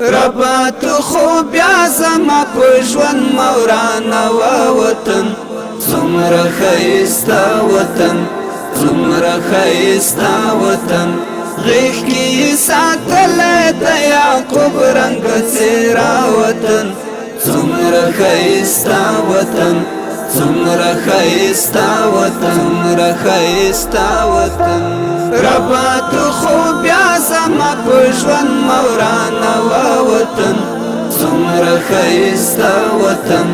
ربا تو خو بیا زما په ژوند مورانا وطن څومره ښایسته وطن څومره ښایسته وطن غیږ کې ساتلی د یعقوب رنګ څېره وطن څومره ښایسته وطن څومره ښایسته وطن څومره ښایسته وطن ربا تو خو بیا زما په ژوند مورانا وطن څومره ښایسته وطن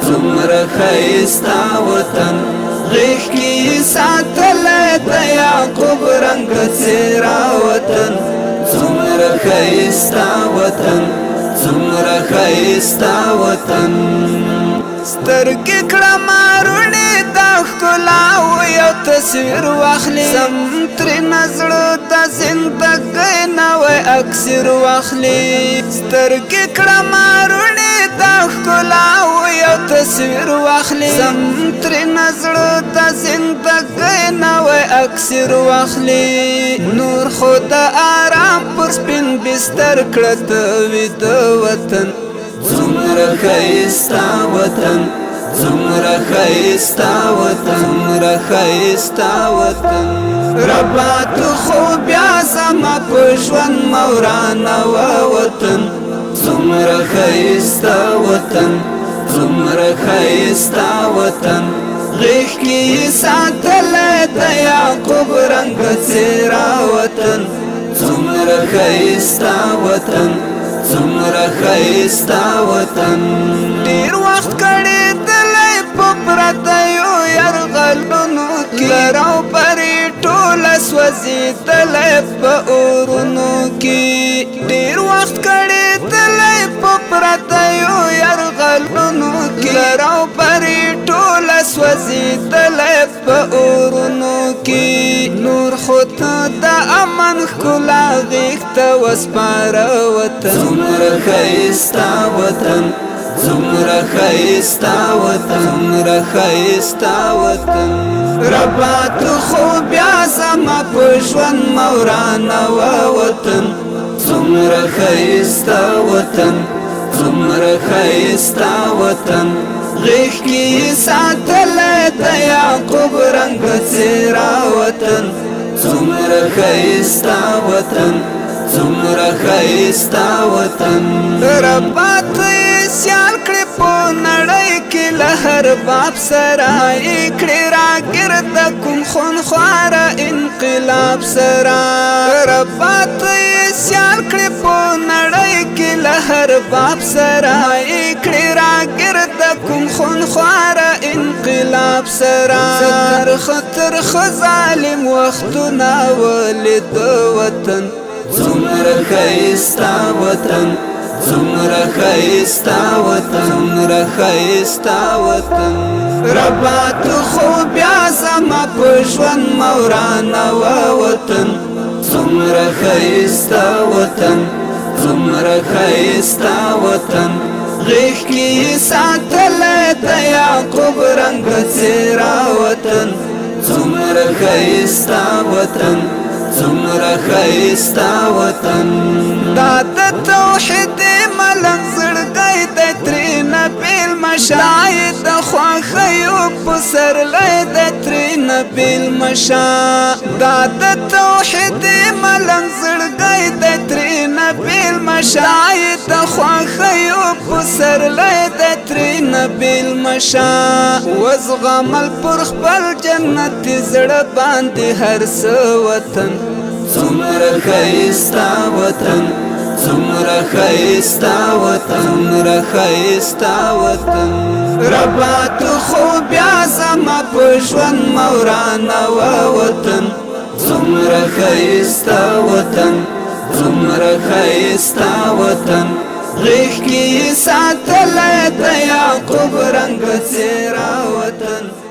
څومره ښایسته وطن غیږ کې ساتلی د یعقوب رنګ څېره وطن څومره ښایسته وطن څومره ښایسته وطن سترګې کړه ماروڼې د ښکلاو یو تصویر واخلي سم ترېنه زړه د زندګۍ نوی اکسیر واخلي سترګې کړه ماروڼې د ښکلاو یو تصویر واخلي سم ترېنه زړه د زندګۍ نوی اکسیر واخلي نور خو د آرام پر سپین بستر کړه ته ویده وطن څومره ښایسته وطن څومره ښایسته وطن څومره ښایسته وطن ربا تو خو بیا زما په ژوند مورانا وطن څومره ښایسته وطن څومره ښایسته وطن غیږ کې ساتلی د یعقوب رنګ څېره وطن څومره ښایسته وطن څومره ښایسته وطن ډېر وخت کړېدلی په پردیو یرغلونو کې لر او برې ټوله سوځېدلی په اورونو کې ډېر وخت کړېدلی په پردیو یرغلونو کې لر او برې ټوله سوځېدلی په اورونو کې نور خو ته د امن ښکلا غېږ ته وسپاره وطن څومره ښایسته وطن څومره ښایسته وطن څومره ښایسته وطن ربا تو خو بیا زما په ژوند مورانا وطن څومره ښایسته وطن څومره ښایسته وطن غیږ کې ساتلی د یعقوب رنګ څېره وطن څومره ښایسته وطن څومره ښایسته وطن ربا ته یې سیال کړې په نړۍ کې له هر باب سره یې کړې راګرده کوم خونخواره انقلاب سره ربا ته یې سیال کړې په نړۍ کې له هر باب سره یې کړې راګرده کوم خونخواره انقلاب سره خطر ظالم وختونه ولید وطن څومره ښایسته وطن څومره ښایسته وطن څومره ښایسته وطن ربا تو خو بیا زما په ژوند مورانا وطن څومره ښایسته وطن څومره ښایسته وطن غیږ کې ساتلی د یعقوب رنګ څېره وطن څومره ښایسته وطن څومره ښایسته وطن دا د توحید ملنګ زړګی دی ترېنه بېلمه شه دا یې د خوښیو پسرلی دی ترېنه بېلمه شه دا د توحید ملنګ زړګی دی ترېنه بېلمه شه دا یې د خوښیو پسرلی دی ترېنه بېلمه شه وزغمل پر خپل جنتي زړه باندې هر څه وطن څومره ښایسته وطن څومره ښایسته وطن څومره ښایسته وطن ربا تو خو بیا زما په ژوند مورانا وطن څومره ښایسته وطن څومره ښایسته وطن غیږ کې ساتلی د یعقوب رنګ څېره وطن